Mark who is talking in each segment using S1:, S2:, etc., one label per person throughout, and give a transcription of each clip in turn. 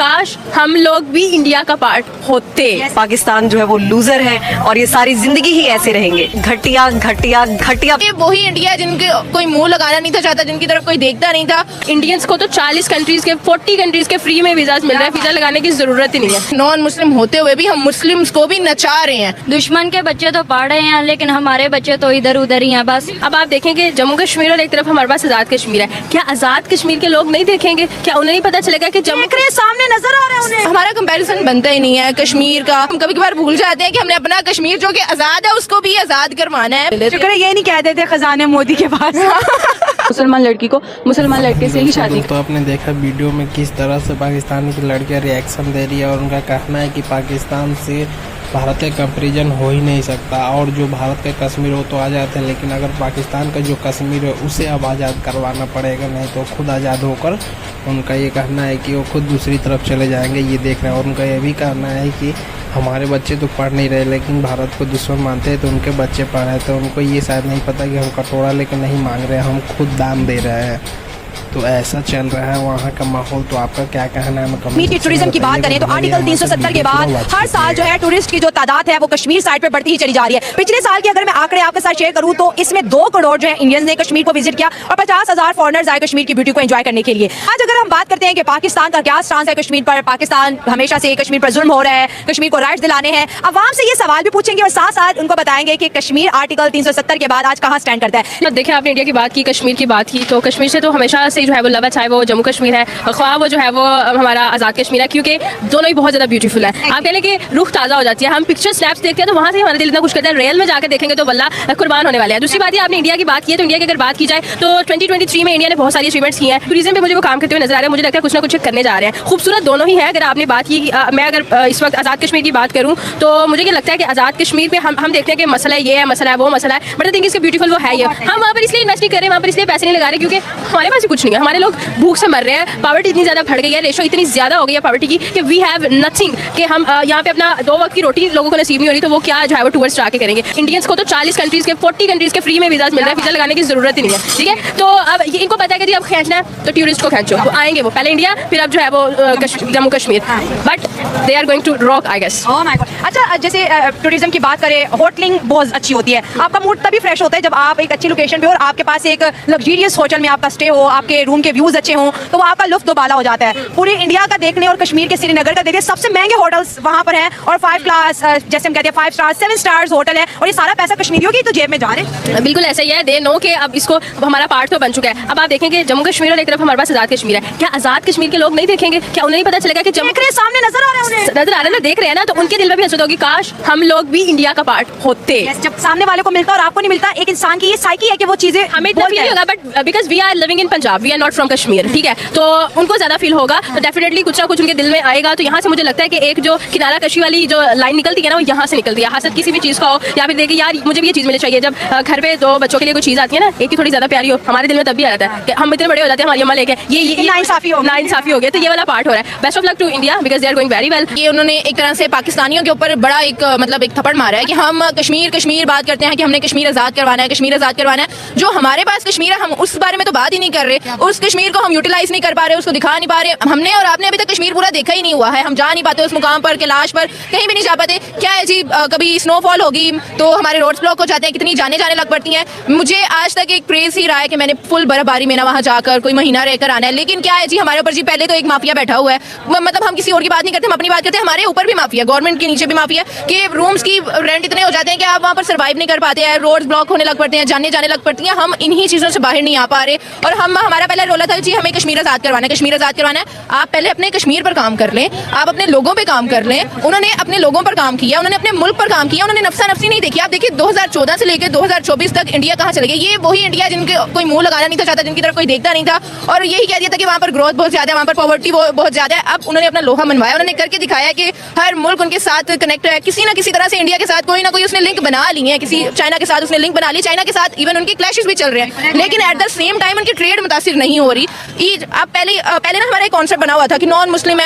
S1: काश हम लोग भी इंडिया का पार्ट होते।
S2: पाकिस्तान जो है वो लूजर है और ये सारी जिंदगी ही ऐसे रहेंगे, घटिया घटिया घटिया।
S3: ये वही इंडिया जिनके कोई मुंह लगाना नहीं था चाहता, जिनकी तरफ कोई देखता नहीं था।
S1: इंडियंस को तो 40 कंट्रीज के 40 कंट्रीज के फ्री में वीजा मिल रहा है, वीजा लगाने की जरूरत ही नहीं है।
S3: नॉन मुस्लिम होते हुए भी हम मुस्लिम्स को भी नचा रहे हैं।
S4: दुश्मन के बच्चे तो पढ़ रहे हैं लेकिन हमारे बच्चे तो इधर उधर ही हैं बस।
S1: अब आप देखेंगे जम्मू कश्मीर और एक तरफ हमारे पास आजाद कश्मीर है, क्या आजाद कश्मीर के लोग नहीं देखेंगे? क्या उन्हें नहीं पता चलेगा कि जम्मू
S2: सामने नजर आ रहा है उन्हें?
S3: हमारा कंपैरिजन बनता ही नहीं है कश्मीर का। हम कभी कभार भूल जाते हैं कि हमने अपना कश्मीर जो कि आजाद है उसको भी आजाद करवाना है।
S2: शुक्र है ये नहीं कह देते खजाने मोदी के पास।
S1: मुसलमान लड़की को मुसलमान लड़के से ही शादी।
S5: तो आपने देखा वीडियो में किस तरह से पाकिस्तान की लड़कियां रिएक्शन दे रही है और उनका कहना है कि पाकिस्तान से भारत का कंपेरिजन हो ही नहीं सकता और जो भारत का कश्मीर हो तो आज़ाद है, लेकिन अगर पाकिस्तान का जो कश्मीर है उसे अब आज़ाद करवाना पड़ेगा, नहीं तो खुद आज़ाद होकर उनका ये कहना है कि वो खुद दूसरी तरफ चले जाएंगे। ये देख रहे हैं और उनका ये भी कहना है कि हमारे बच्चे तो पढ़ नहीं रहे लेकिन भारत को दुश्मन मानते हैं तो उनके बच्चे पढ़ रहे, तो उनको ये शायद नहीं पता कि हम कटोरा लेकर नहीं मांग रहे हैं, हम खुद दान दे रहे हैं। तो ऐसा चल रहा है वहाँ का माहौल। तो आपका क्या कहना है?
S2: कश्मीर टूरिज्म की बात करें तो आर्टिकल 370 के बाद हर साल जो है टूरिस्ट की जो तादाद है वो कश्मीर साइड पे बढ़ती ही चली जा रही है। पिछले साल की अगर मैं आंकड़े आपके साथ शेयर करूं तो इसमें 2 करोड़ जो है इंडियंस ने कश्मीर को विजिट किया और 50,000 फॉरनर्स आए कश्मीर की ब्यूटी को एंजॉय करने के लिए। आज अगर हम बात करते हैं कि पाकिस्तान का क्या स्टांस है कश्मीर पर, पाकिस्तान हमेशा से कश्मीर पर जुल्म हो रहा है, कश्मीर को राइट्स दिलाने हैं, अवाम से ये सवाल भी पूछेंगे और साथ साथ उनको बताएंगे कि कश्मीर आर्टिकल 370 के बाद आज कहाँ स्टैंड करता है।
S1: देखिए आपने इंडिया की बात की, कश्मीर की बात की, तो कश्मीर से तो हमेशा से जो है वो लव है, चाहे वो जम्मू कश्मीर है ख्वाह वो जो है वो हमारा आज़ाद कश्मीर है, क्योंकि दोनों ही बहुत ज़्यादा ब्यूटीफुल है। आप कह लें कि रूह ताज़ा हो जाती है। हम पिक्चर स्नैप्स देखते हैं तो वहाँ से हमारा दिल इतना कुछ करता है, रियल में जाकर देखेंगे तो वल्लाह कुर्बान होने वाले हैं। दूसरी बात है आपने इंडिया की बात की है, तो इंडिया की अगर बात की जाए तो 2023 में इंडिया ने बहुत सारी अचीवमेंट्स की हैं। टूरिज्म पे मुझे वो काम करते हुए नजर आ रहा है, मुझे लगता है कुछ ना कुछ करने जा रहे हैं। खूबसूरत दोनों ही है। अगर आपने बात की, मैं अगर इस वक्त आज़ाद कश्मीर की बात करूँ तो मुझे ये लगता है कि आज़ाद कश्मीर पे हम देखते हैं कि मसला ये है, मसला है वो मसला है, बट आई थिंक इसके ब्यूटीफुल वो है ये। हम वहाँ पर इसलिए इन्वेस्ट नहीं कर रहे, वहाँ पर इसलिए पैसे नहीं लगा रहे क्योंकि हमारे पास कुछ नहीं है। हमारे लोग भूख से मर रहे हैं, पावर्टी इतनी ज़्यादा बढ़ गई है, रेशो इतनी ज़्यादा हो गई है पावर्टी की कि वी हैव नथिंग, कि हम यहाँ पे अपना 2 वक्त की रोटी लोगों को नसीब नहीं हो रही, तो वो क्या जो है वो टूरिस्ट आके करेंगे। इंडियंस को तो 40 कंट्रीज के 40 कंट्रीज के फ्री में वीजा मिल रहा है, वीजा लगाने की जरूरत ही नहीं है। ठीक है, तो अब इनको पता है कि अब खींचना है तो टूरिस्ट को खींचो, तो आएंगे वो पहले इंडिया, फिर अब जो है वो Jammu Kashmir, but they are going to rock I guess.
S2: अच्छा, जैसे टूरिज्म की बात करें, होटलिंग बहुत अच्छी होती है, आपका मूड तभी फ्रेश होता है जब आप एक अच्छी लोकेशन पे हो और आपके पास एक लग्जरियस होटल में आपका स्टे हो, आपके रूम के व्यूज अच्छे हों, तो वो आपका लुत्फ दोबाला हो जाता है। पूरी इंडिया का देखने और कश्मीर के श्रीनगर का देखने सबसे महंगे होटल्स वहाँ पर हैं और 5 क्लास जैसे हम कहते हैं 5 स्टार 7 स्टार्स होटल है और ये सारा पैसा कश्मीरियों की तो जेब में जा रहे हैं।
S1: बिल्कुल ऐसा ही है, दे नो के अब इसको हमारा पार्ट तो बन चुका है। अब आप देखेंगे जम्मू कश्मीर और एक तरफ हमारे पास आजाद कश्मीर है, क्या आजाद कश्मीर के लोग नहीं देखेंगे? क्या उन्हें नहीं पता चलेगा कि जम्मू
S2: सामने नजर आ रहा है उन्हें,
S1: नजर आ रहा है ना, देख रहे हैं ना, तो उनके दिल में भी हसरत होगी काश हम लोग भी इंडिया का पार्ट होते।
S2: जब सामने वाले को मिलता और आपको नहीं मिलता, एक इंसान की ये साइकी है कि वो चीजें
S1: हमें इतना फील होगा, but because we are living in Punjab, we are not from Kashmir, ठीक है, तो उनको ज्यादा फील होगा, तो डेफिनेटली कुछ ना कुछ उनके दिल में आएगा। तो यहाँ से मुझे लगता है कि एक जो किनारा कशी वाली जो लाइन निकलती है ना, वो यहाँ से निकलती है। हसद किसी भी चीज़ का हो या फिर देखिए यार मुझे भी ये चीज़ मिलनी चाहिए, जब घर पे 2 बच्चों के लिए कोई चीज़ आती है ना, एक की थोड़ी ज़्यादा प्यारी हो, हमारे दिल में तब भी आ जाता है कि हम इतने बड़े हो जाते हैं, हमारी अम्मा लेके ये नाइंसाफी हो गया, तो ये वाला पार्ट हो रहा है। Best of luck to India because they are going very well.
S3: ये उन्होंने एक तरह से पाकिस्तानियों के ऊपर बड़ा एक मतलब एक थप्पड़ मारा है कि हम कश्मीर बात करते हैं कि हमने कश्मीर आज़ाद करवाना है, कश्मीर आज़ाद करवाना है। जो हमारे पास कश्मीर है हम उस बारे में तो बात ही नहीं कर रहे, उस कश्मीर को हम यूटिलाइज नहीं कर पा रहे, उसको दिखा नहीं पा रहे। हमने और आपने अभी तक कश्मीर पूरा देखा ही नहीं हुआ है, हम जा नहीं पाते उस मुकाम पर, कैलाश पर कहीं भी नहीं जा पाते। क्या है जी, कभी स्नोफॉल होगी तो हमारे रोड्स ब्लॉक हो जाते हैं, कितनी जाने लग पड़ती हैं। मुझे आज तक एक क्रेज ही रहा है कि मैंने फुल बर्फबारी में ना वहाँ जाकर कोई महीना रहकर आना है, लेकिन क्या है जी हमारे ऊपर जी पहले तो एक माफिया बैठा हुआ है, मतलब हम किसी और की बात नहीं करते, हम अपनी बात करते हैं। हमारे ऊपर भी माफिया, गवर्नमेंट के नीचे भी माफिया कि रूम्स की रेंट इतने हो जाते हैं कि आप वहाँ पर सर्वाइव नहीं कर पाते हैं, रोड्स ब्लॉक होने लग पड़ते हैं, जाने लग पड़ती हैं। हम इन्हीं चीज़ों से बाहर नहीं आ पा रहे और हमारा पहला रोला था जी हमें कश्मीर आज़ाद करवाना है, कश्मीर आज़ाद करवाना है। आप पहले अपने कश्मीर पर काम कर लें, आप अपने लोगों पर काम कर लें। उन्होंने अपने लोगों पर काम किया, उन्होंने अपने मुल्क पर काम किया, उन्होंने नफसा नफसी नहीं देखी। आप देखिए 2014 से लेकर 2024 तक इंडिया कहाँ चले गए। ये वही इंडिया जिनके कोई मुंह लगाना नहीं था चाहता, जिनकी तरफ कोई देखता नहीं था और यही कह दिया था कि वहाँ पर ग्रोथ बहुत ज्यादा है, वहाँ पर पॉवर्टी बहुत ज्यादा है। अब उन्होंने अपना लोहा मनवाया, उन्होंने करके दिखाया कि हर मुल्क उनके साथ कनेक्ट है, किसी ना किसी तरह से इंडिया के साथ कोई ना कोई उसने लिंक बना ली है। किसी चाइना के साथ उसने लिंक बना ली, चाइना के साथ इवन उनके क्लैशेस भी चल रहे हैं, लेकिन एट द सेम टाइम उनकी ट्रेड मुतासिर मुतासिर नहीं हो रही। अब पहले ना हमारा एक कॉन्सेप्ट बना हुआ था कि नॉन मुस्लिम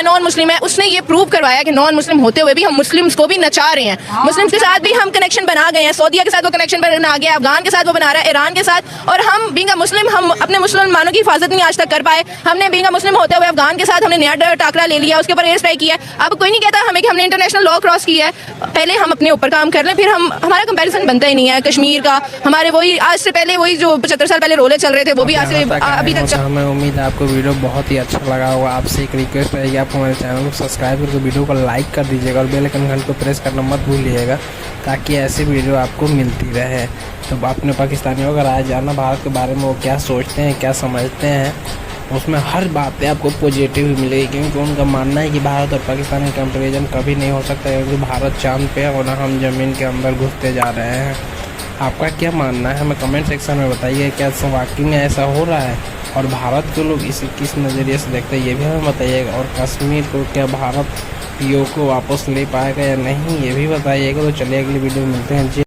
S3: है, उसने ये प्रूव करवाया कि नॉन मुस्लिम होते हुए भी हम मुस्लिम्स को भी नचा रहे हैं। मुस्लिम्स के साथ भी हम कनेक्शन बना गए हैं, सऊदीया के साथ वो कनेक्शन बना गया, अफगान के साथ वो बना रहा है, ईरान के साथ। और हम बीइंग अ मुस्लिम, हम अपने मुसलमानों की हिफाजत नहीं आज तक कर पाए। हमने बीइंग अ मुस्लिम होते हुए अफगान के साथ हमने नया टाकरा ले लिया, उसके ऊपर एयर स्ट्राइक किया। अब कोई नहीं कहता हमें कि हमने इंटरनेशनल लॉ क्रॉस किया है। पहले हम अपने ऊपर काम कर लें, फिर हमारा कंपैरिजन बनता ही नहीं है कश्मीर का। हमारे वही आज से पहले वही जो 75 साल पहले रोले चल रहे थे वो भी आज से अभी तक
S5: हमें उम्मीद है आपको वीडियो बहुत ही अच्छा लगा होगा। आपसे एक रिक्वेस्ट रहेगी, आप हमारे चैनल को सब्सक्राइब करके वीडियो को लाइक कर दीजिएगा और बेल आइकन घंटे को प्रेस करना मत भूलिएगा, ताकि ऐसी वीडियो आपको मिलती रहे। तो अपने पाकिस्तानियों का राय जानना भारत के बारे में, वो क्या सोचते हैं, क्या समझते हैं, उसमें हर बातें आपको पॉजिटिव ही मिलेगी, क्योंकि उनका मानना है कि भारत और पाकिस्तान का कंपैरिजन कभी नहीं हो सकता, क्योंकि भारत चांद पे है और हम ज़मीन के अंदर घुसते जा रहे हैं। आपका क्या मानना है हमें कमेंट सेक्शन में बताइए। क्या वाकई में ऐसा हो रहा है और भारत के लोग इसे किस नज़रिए से देखते हैं ये भी हमें बताइएगा। और कश्मीर को क्या भारत पीओ को वापस ले पाएगा या नहीं ये भी बताइएगा। तो चलिए अगली वीडियो में मिलते हैं जी।